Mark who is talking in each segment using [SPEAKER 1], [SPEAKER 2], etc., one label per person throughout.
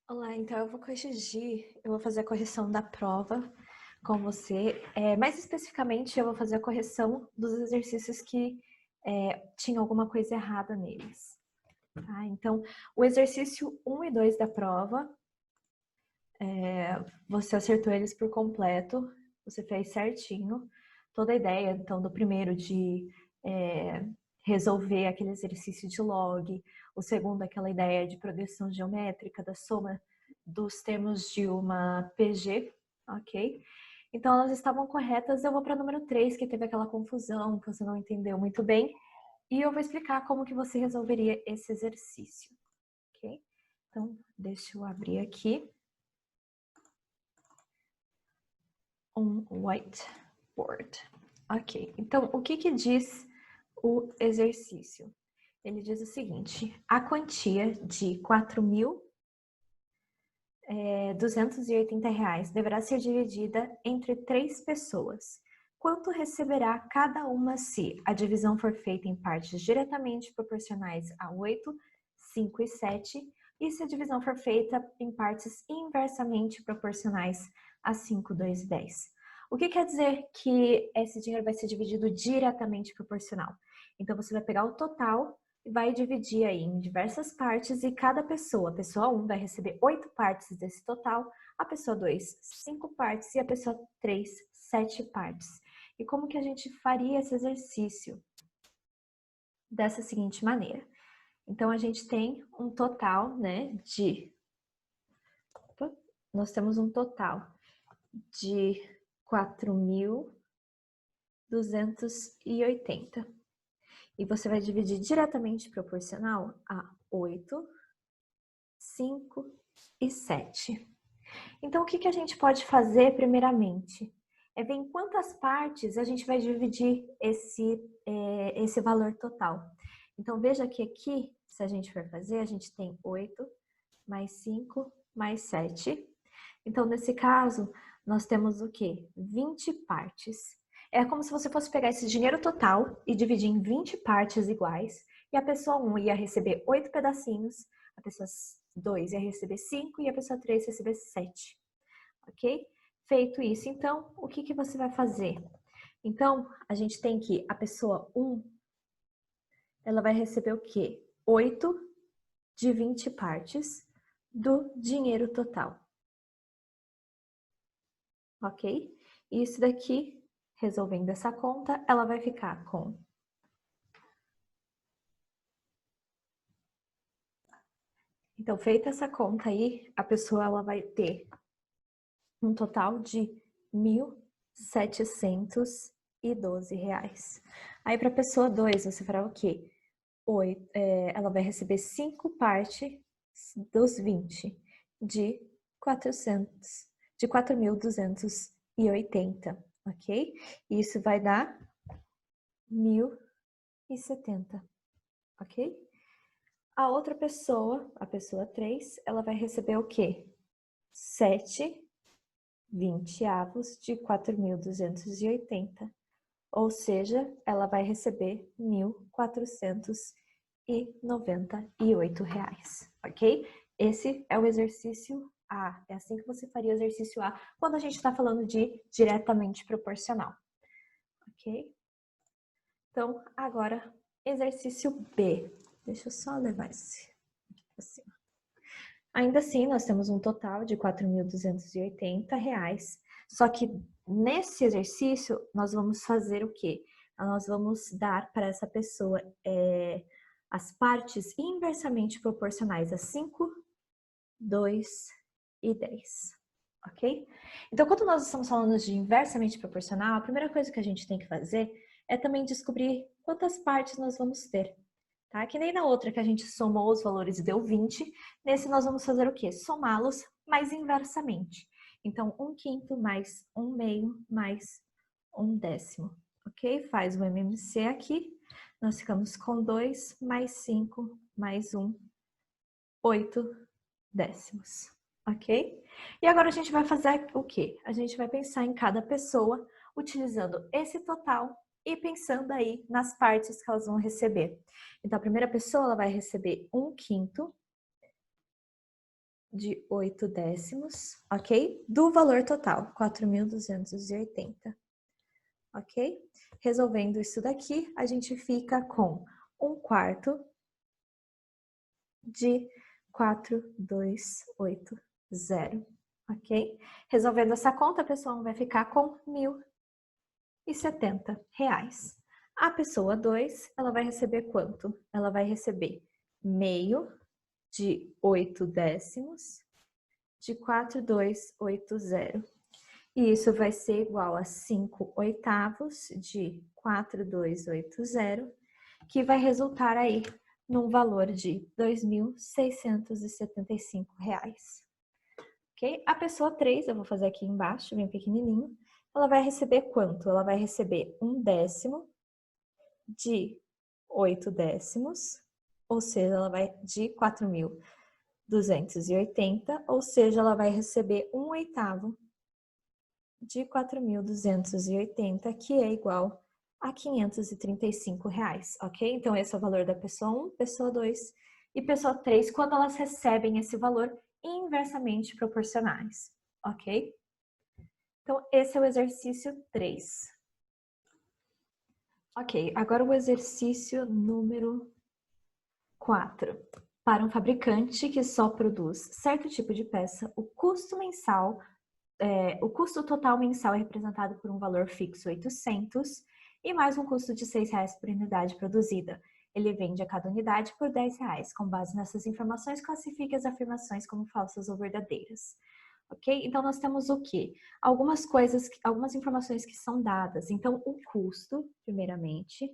[SPEAKER 1] Olá, então eu vou corrigir, eu vou fazer a correção da prova com você. Mais especificamente, eu vou fazer a correção dos exercícios que tinha alguma coisa errada neles. Tá? Então, o exercício 1 e 2 da prova, você acertou eles por completo, você fez certinho. Toda a ideia, então, do primeiro de resolver aquele exercício de log, o segundo, aquela ideia de progressão geométrica, da soma dos termos de uma PG, ok? Então, elas estavam corretas. Eu vou para o número 3, que teve aquela confusão, que você não entendeu muito bem, e eu vou explicar como que você resolveria esse exercício, ok? Então, deixa eu abrir aqui um whiteboard. Ok, então o que diz o exercício? Ele diz o seguinte: a quantia de R$ 4.280 deverá ser dividida entre 3 pessoas. Quanto receberá cada uma se a divisão for feita em partes diretamente proporcionais a 8, 5 e 7, e se a divisão for feita em partes inversamente proporcionais a 5, 2 e 10? O que quer dizer que esse dinheiro vai ser dividido diretamente proporcional? Então, você vai pegar o total e vai dividir aí em diversas partes, e cada pessoa, a pessoa 1 vai receber 8 partes desse total, a pessoa 2, 5 partes e a pessoa 3, 7 partes. E como que a gente faria esse exercício? Dessa seguinte maneira. Então, a gente tem um total, né, nós temos um total de 4.280. E você vai dividir diretamente proporcional a 8, 5 e 7. Então, o que a gente pode fazer primeiramente? É ver em quantas partes a gente vai dividir esse valor total. Então, veja que aqui, se a gente for fazer, a gente tem 8 mais 5 mais 7. Então, nesse caso, nós temos o quê? 20 partes. É como se você fosse pegar esse dinheiro total e dividir em 20 partes iguais, e a pessoa 1 ia receber 8 pedacinhos, a pessoa 2 ia receber 5 e a pessoa 3 ia receber 7, ok? Feito isso, então, o que você vai fazer? Então, a gente tem que a pessoa 1, ela vai receber o quê? 8 de 20 partes do dinheiro total. Ok? E isso daqui, resolvendo essa conta, ela vai ficar com Então, feita essa conta aí, a pessoa ela vai ter um total de R$ 1.712. Aí, para a pessoa 2, você fará o quê? Ela vai receber 5 partes dos 20 de 4.280, ok? Isso vai dar 1.070, ok? A outra pessoa, a pessoa 3, ela vai receber o quê? 7/20 de 4.280. Ou seja, ela vai receber R$ 1.498, ok? Esse é o exercício A. É assim que você faria o exercício A quando a gente está falando de diretamente proporcional, ok? Então, agora, exercício B. Deixa eu só levar esse assim. Ainda assim, nós temos um total de R$ 4.280, só que nesse exercício nós vamos fazer o quê? Nós vamos dar para essa pessoa as partes inversamente proporcionais a 5, 2 e 10, ok? Então, quando nós estamos falando de inversamente proporcional, a primeira coisa que a gente tem que fazer é também descobrir quantas partes nós vamos ter. Tá? Que nem na outra que a gente somou os valores e deu 20, nesse nós vamos fazer o quê? Somá-los, mas inversamente. Então, 1/5 mais 1/2 mais 1/10, ok? Faz o MMC aqui, nós ficamos com 2 mais 5 mais 1, 8/10, ok? E agora a gente vai fazer o quê? A gente vai pensar em cada pessoa, utilizando esse total e pensando aí nas partes que elas vão receber. Então, a primeira pessoa ela vai receber 1/5 de 8 décimos, ok? Do valor total, 4.280, ok? Resolvendo isso daqui, a gente fica com 1/4 de 4.280, ok? Resolvendo essa conta, a pessoa vai ficar com R$1.070. A pessoa 2, ela vai receber quanto? Ela vai receber meio de 8 décimos de 4.280. E isso vai ser igual a 5/8 de 4.280, que vai resultar aí num valor de R$2.675. Ok? A pessoa 3, eu vou fazer aqui embaixo, bem pequenininho, ela vai receber quanto? Ela vai receber 1 décimo de 8 décimos, ou seja, ela vai de 4.280, ou seja, ela vai receber 1/8 de 4.280, que é igual a R$535, ok? Então, esse é o valor da pessoa 1, pessoa 2 e pessoa 3, quando elas recebem esse valor inversamente proporcionais, ok? Então, esse é o exercício 3. Ok, agora o exercício número 4. Para um fabricante que só produz certo tipo de peça, o custo total mensal é representado por um valor fixo 800 e mais um custo de R$6 por unidade produzida. Ele vende a cada unidade por R$10. Com base nessas informações, classifique as afirmações como falsas ou verdadeiras. Ok? Então, nós temos o quê? Algumas informações que são dadas. Então, o custo, primeiramente,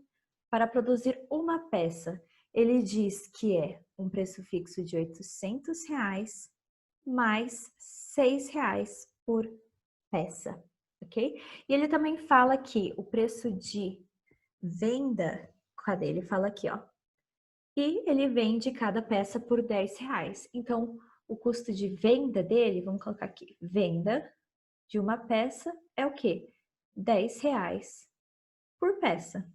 [SPEAKER 1] para produzir uma peça, ele diz que é um preço fixo de R$800 mais R$6 por peça, ok? E ele também fala que o preço de venda, cadê? Ele fala aqui, ó. E ele vende cada peça por R$10. Então, o custo de venda dele, vamos colocar aqui, venda de uma peça é o quê? R$10 por peça,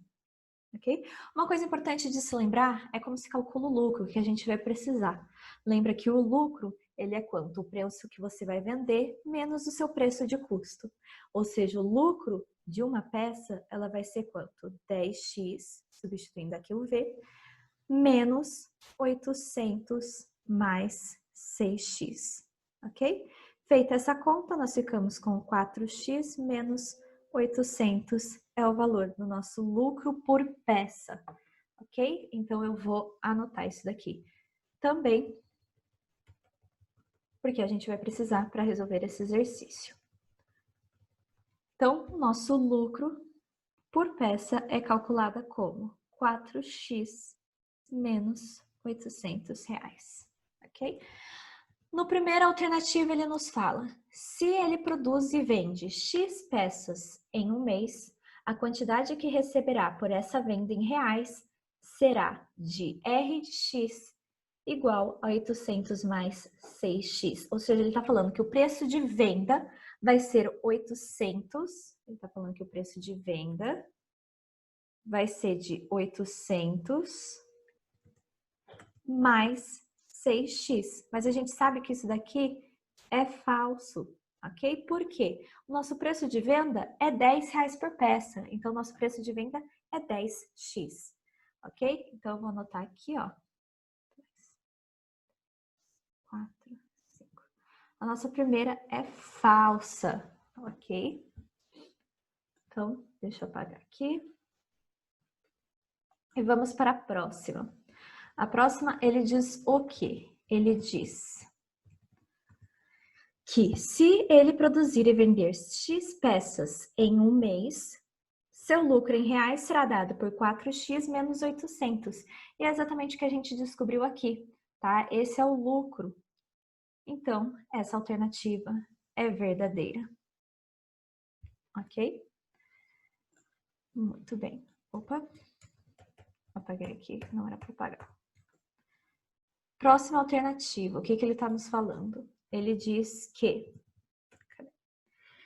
[SPEAKER 1] ok? Uma coisa importante de se lembrar é como se calcula o lucro, que a gente vai precisar. Lembra que o lucro, ele é quanto? O preço que você vai vender menos o seu preço de custo. Ou seja, o lucro de uma peça, ela vai ser quanto? 10x, substituindo aqui o V, menos 800 mais 6x, ok? Feita essa conta, nós ficamos com 4x menos 800 é o valor do nosso lucro por peça, ok? Então, eu vou anotar isso daqui também, porque a gente vai precisar para resolver esse exercício. Então, o nosso lucro por peça é calculada como 4x menos R$800, ok? No primeira alternativa, ele nos fala, se ele produz e vende X peças em um mês, a quantidade que receberá por essa venda em reais será de R de X igual a 800 mais 6x. Ou seja, ele está falando que o preço de venda vai ser 800, ele está falando que o preço de venda vai ser de 800 mais 6x. Mas a gente sabe que isso daqui é falso, ok? Por quê? O nosso preço de venda é R$10 por peça. Então, o nosso preço de venda é 10x, ok? Então, eu vou anotar aqui, ó. 4, 5. A nossa primeira é falsa, ok? Então, deixa eu apagar aqui. E vamos para a próxima. A próxima, ele diz o quê? Ele diz que se ele produzir e vender X peças em um mês, seu lucro em reais será dado por 4x menos 800. E é exatamente o que a gente descobriu aqui, tá? Esse é o lucro. Então, essa alternativa é verdadeira. Ok? Muito bem. Opa, apaguei aqui, não era para apagar. Próxima alternativa, o que ele está nos falando? Ele diz que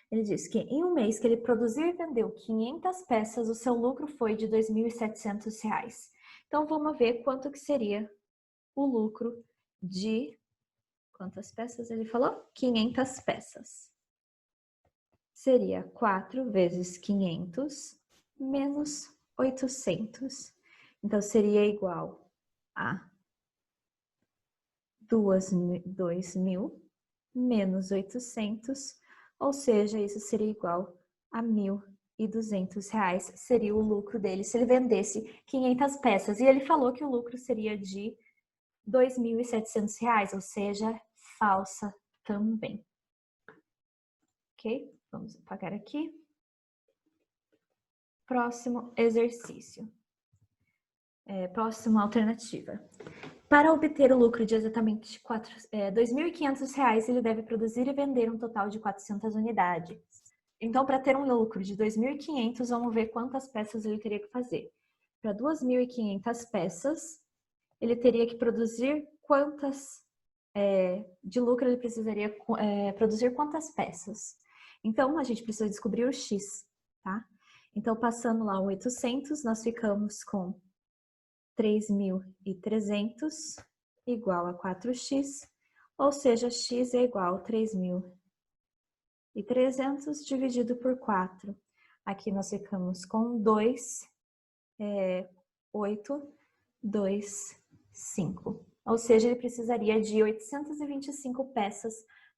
[SPEAKER 1] em um mês que ele produziu e vendeu 500 peças, o seu lucro foi de R$2.700. Então, vamos ver quanto que seria o lucro de Quantas peças ele falou? 500 peças. Seria 4 vezes 500 menos 800. Então, seria igual a 2.000 menos 800, ou seja, isso seria igual a R$1.200, seria o lucro dele se ele vendesse 500 peças. E ele falou que o lucro seria de R$2.700, ou seja, falsa também. Ok? Vamos apagar aqui. Próximo exercício. Próxima alternativa. Para obter o lucro de exatamente R$2.500, ele deve produzir e vender um total de 400 unidades. Então, para ter um lucro de 2.500, vamos ver quantas peças ele teria que fazer. Para 2.500 peças, ele teria que produzir quantas... de lucro ele precisaria produzir quantas peças? Então, a gente precisa descobrir o X, tá? Então, passando lá o 800, nós ficamos com 3.300 igual a 4x, ou seja, x é igual a 3.300 dividido por 4. Aqui nós ficamos com 2, 8, 2, 5. Ou seja, ele precisaria de 825 peças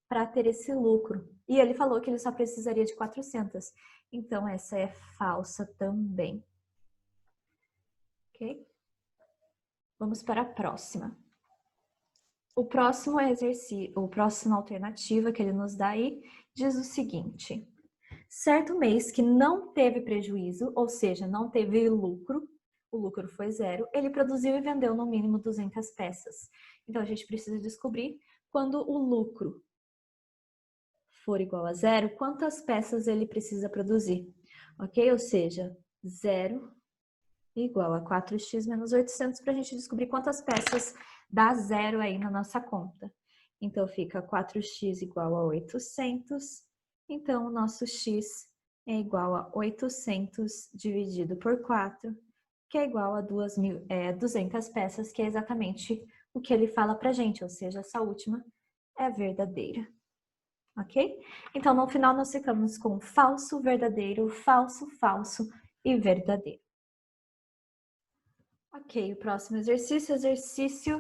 [SPEAKER 1] para ter esse lucro. E ele falou que ele só precisaria de 400. Então, essa é falsa também. Ok? Vamos para a próxima. O próximo exercício, a próxima alternativa que ele nos dá aí, diz o seguinte. Certo mês que não teve prejuízo, ou seja, não teve lucro, o lucro foi zero, ele produziu e vendeu no mínimo 200 peças. Então, a gente precisa descobrir quando o lucro for igual a zero, quantas peças ele precisa produzir, ok? Ou seja, zero igual a 4x menos 800 para a gente descobrir quantas peças dá zero aí na nossa conta. Então, fica 4x igual a 800, então o nosso x é igual a 800 dividido por 4, que é igual a 200 peças, que é exatamente o que ele fala pra gente, ou seja, essa última é verdadeira. Ok? Então, no final, nós ficamos com falso, verdadeiro, falso, falso e verdadeiro. Ok, o próximo exercício, exercício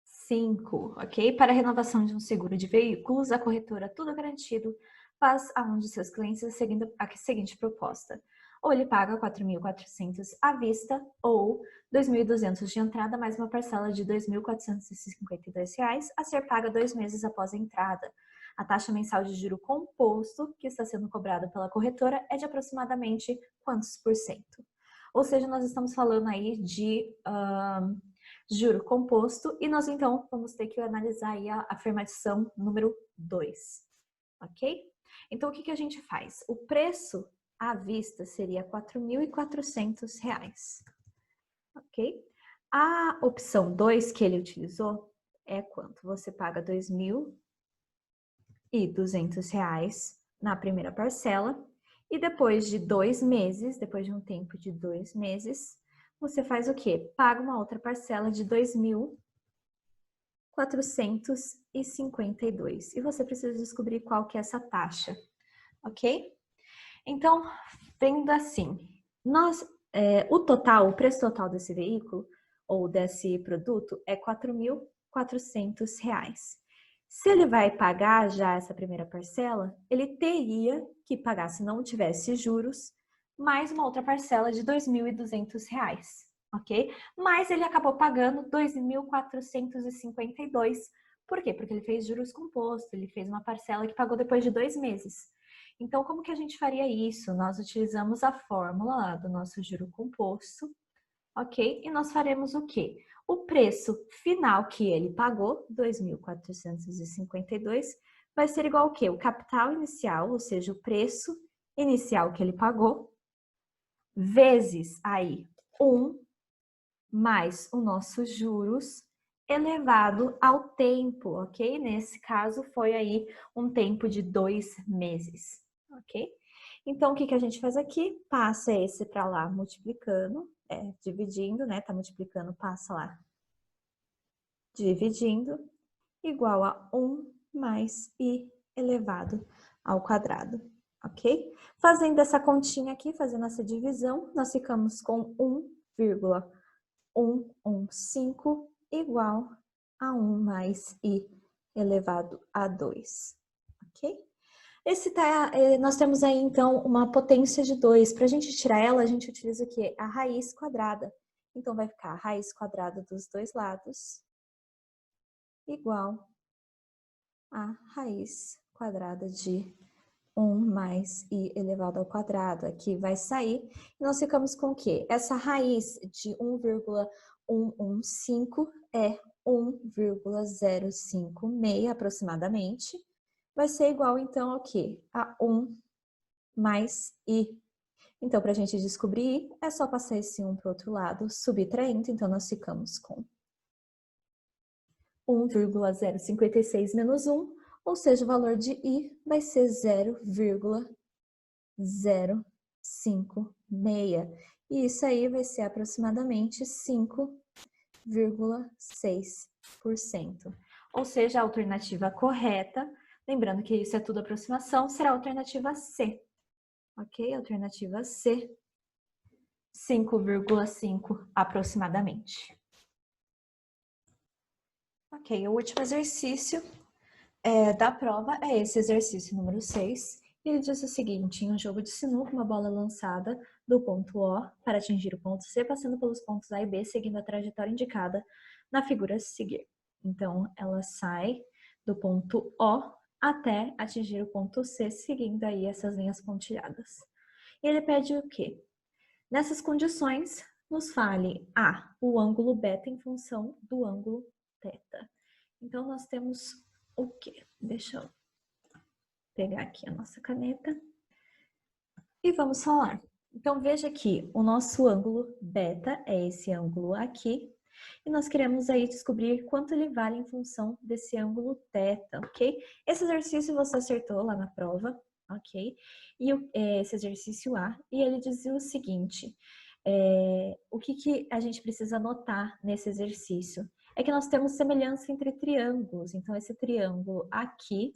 [SPEAKER 1] 5, ok? Para a renovação de um seguro de veículos, a corretora Tudo Garantido faz a um de seus clientes a seguinte proposta. Ou ele paga 4.400 à vista, ou 2.200 de entrada, mais uma parcela de R$ 2.452 a ser paga 2 meses após a entrada. A taxa mensal de juro composto que está sendo cobrada pela corretora é de aproximadamente quantos por cento? Ou seja, nós estamos falando aí de juro composto e nós então vamos ter que analisar aí a afirmação número 2, ok? Então, o que a gente faz? O preço à vista seria R$ 4.400, ok? A opção 2 que ele utilizou é quanto? Você paga R$ 2.200 na primeira parcela e depois de 2 meses, depois de um tempo de 2 meses, você faz o quê? Paga uma outra parcela de 2.452 e você precisa descobrir qual que é essa taxa, ok? Então, vendo assim, o preço total desse veículo ou desse produto é R$ 4.400. Se ele vai pagar já essa primeira parcela, ele teria que pagar, se não tivesse juros, mais uma outra parcela de R$ 2.200, ok? Mas ele acabou pagando R$ 2.452. Por quê? Porque ele fez juros compostos, ele fez uma parcela que pagou depois de 2 meses. Então, como que a gente faria isso? Nós utilizamos a fórmula lá do nosso juro composto, ok? E nós faremos o quê? O preço final que ele pagou, 2.452, vai ser igual ao quê? O capital inicial, ou seja, o preço inicial que ele pagou, vezes aí 1 mais o nosso juros elevado ao tempo, ok? Nesse caso foi aí um tempo de 2 meses, ok? Então, o que a gente faz aqui? Passa esse para lá multiplicando, dividindo, né? Tá multiplicando, passa lá dividindo. igual a 1 mais i elevado ao quadrado, ok? Fazendo essa continha aqui, fazendo essa divisão, nós ficamos com 1,115 igual a 1 mais i elevado a 2, ok? Nós temos aí, então, uma potência de 2. Para a gente tirar ela, a gente utiliza o quê? A raiz quadrada. Então, vai ficar a raiz quadrada dos dois lados igual a raiz quadrada de 1 mais i elevado ao quadrado. Aqui vai sair. E nós ficamos com o quê? Essa raiz de 1,115 é 1,056 aproximadamente. Vai ser igual, então, ao quê? A 1 mais i. Então, para a gente descobrir i, é só passar esse 1 para o outro lado, subtraindo. Então, nós ficamos com 1,056 menos 1, ou seja, o valor de i vai ser 0,056. E isso aí vai ser aproximadamente 5,6%. Ou seja, a alternativa correta, lembrando que isso é tudo aproximação, será a alternativa C. Ok? Alternativa C, 5,5 aproximadamente. Ok, o último exercício da prova é esse exercício número 6. Ele diz o seguinte: em um jogo de sinuca, uma bola é lançada do ponto O para atingir o ponto C, passando pelos pontos A e B, seguindo a trajetória indicada na figura a seguir. Então, ela sai do ponto O até atingir o ponto C, seguindo aí essas linhas pontilhadas. E ele pede o quê? Nessas condições, nos fale o ângulo beta em função do ângulo teta. Então, nós temos o quê? Deixa eu pegar aqui a nossa caneta e vamos falar. Então, veja que o nosso ângulo beta é esse ângulo aqui, e nós queremos aí descobrir quanto ele vale em função desse ângulo teta, ok? Esse exercício você acertou lá na prova, ok? E esse exercício A, e ele dizia o seguinte: o que a gente precisa notar nesse exercício? É que nós temos semelhança entre triângulos. Então, esse triângulo aqui,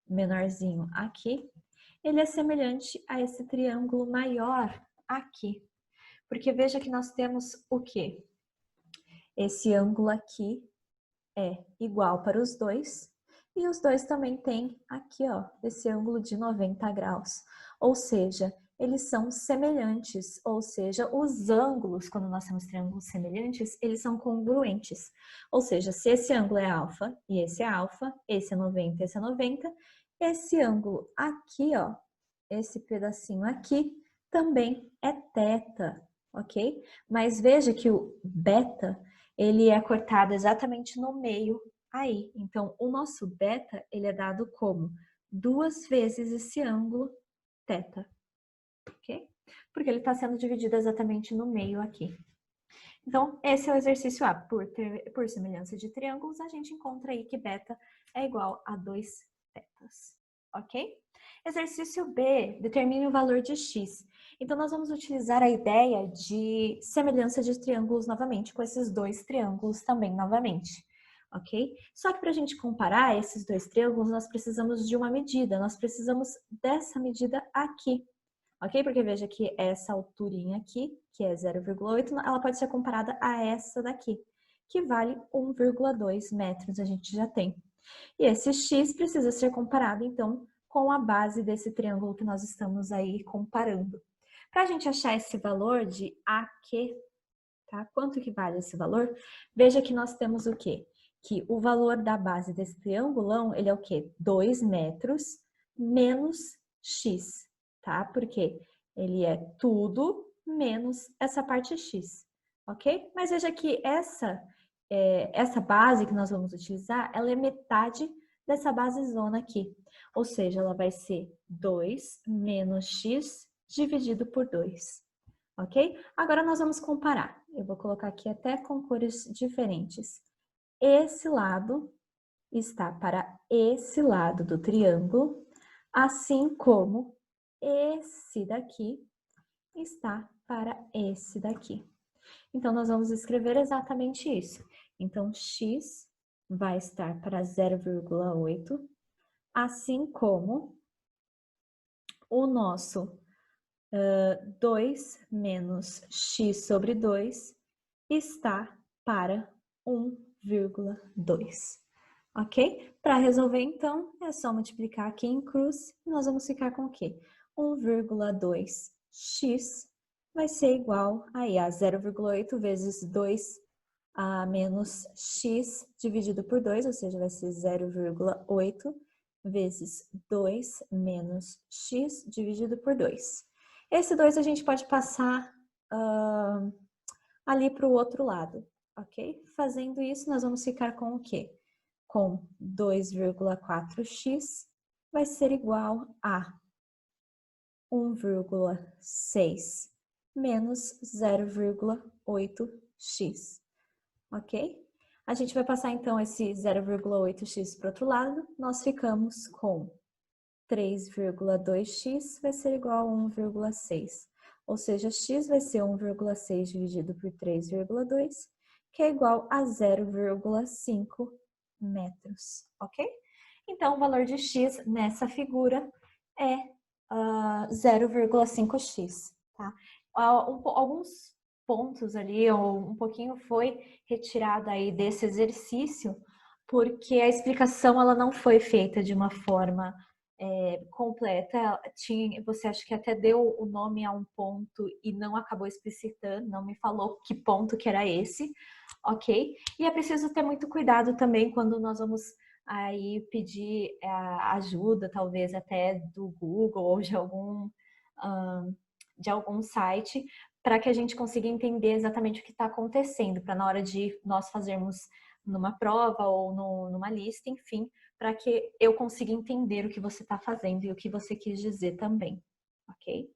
[SPEAKER 1] menorzinho aqui, ele é semelhante a esse triângulo maior aqui. Porque veja que nós temos o quê? Esse ângulo aqui é igual para os dois, e os dois também têm aqui, ó, esse ângulo de 90 graus. Ou seja, eles são semelhantes, ou seja, os ângulos, quando nós temos triângulos semelhantes, eles são congruentes. Ou seja, se esse ângulo é alfa e esse é alfa, esse é 90, esse é 90, esse ângulo aqui, ó, esse pedacinho aqui, também é teta, ok? Mas veja que o beta, ele é cortado exatamente no meio aí. Então, o nosso beta, ele é dado como 2 vezes esse ângulo teta, ok? Porque ele está sendo dividido exatamente no meio aqui. Então, esse é o exercício A. Por semelhança de triângulos, a gente encontra aí que beta é igual a 2 tetas, ok? Exercício B, determine o valor de x. Então, nós vamos utilizar a ideia de semelhança de triângulos novamente, com esses dois triângulos também novamente, ok? Só que para a gente comparar esses dois triângulos, nós precisamos de uma medida, nós precisamos dessa medida aqui, ok? Porque veja que essa alturinha aqui, que é 0,8, ela pode ser comparada a essa daqui, que vale 1,2 metros, a gente já tem. E esse x precisa ser comparado, então, com a base desse triângulo que nós estamos aí comparando. Para a gente achar esse valor de AQ, tá? Quanto que vale esse valor? Veja que nós temos o quê? Que o valor da base desse triangulão, ele é o quê? 2 metros menos x, tá? Porque ele é tudo menos essa parte x, ok? Mas veja que essa base que nós vamos utilizar, ela é metade dessa base zona aqui. Ou seja, ela vai ser 2 menos x dividido por 2, ok? Agora nós vamos comparar. Eu vou colocar aqui até com cores diferentes. Esse lado está para esse lado do triângulo, assim como esse daqui está para esse daqui. Então, nós vamos escrever exatamente isso. Então, x vai estar para 0,8, assim como o nosso 2 menos x sobre 2 está para 1,2. Ok? Para resolver, então, é só multiplicar aqui em cruz e nós vamos ficar com o quê? 1,2x vai ser igual aí a 0,8 vezes 2 menos x dividido por 2, ou seja, vai ser 0,8 vezes 2 menos x dividido por 2. Esse 2 a gente pode passar ali para o outro lado, ok? Fazendo isso, nós vamos ficar com o quê? Com 2,4x vai ser igual a 1,6 menos 0,8x, ok? A gente vai passar então esse 0,8x para o outro lado, nós ficamos com 3,2x vai ser igual a 1,6. Ou seja, x vai ser 1,6 dividido por 3,2, que é igual a 0,5 metros, ok? Então, o valor de x nessa figura é 0,5x, tá? Alguns pontos ali, ou um pouquinho foi retirado aí desse exercício, porque a explicação ela não foi feita de uma forma completa. Você acha que até deu o nome a um ponto e não acabou explicitando, não me falou que ponto que era esse, ok? E é preciso ter muito cuidado também quando nós vamos aí pedir ajuda, talvez até do Google ou de algum site, para que a gente consiga entender exatamente o que está acontecendo, para na hora de nós fazermos numa prova ou numa lista, enfim, para que eu consiga entender o que você está fazendo e o que você quis dizer também, ok?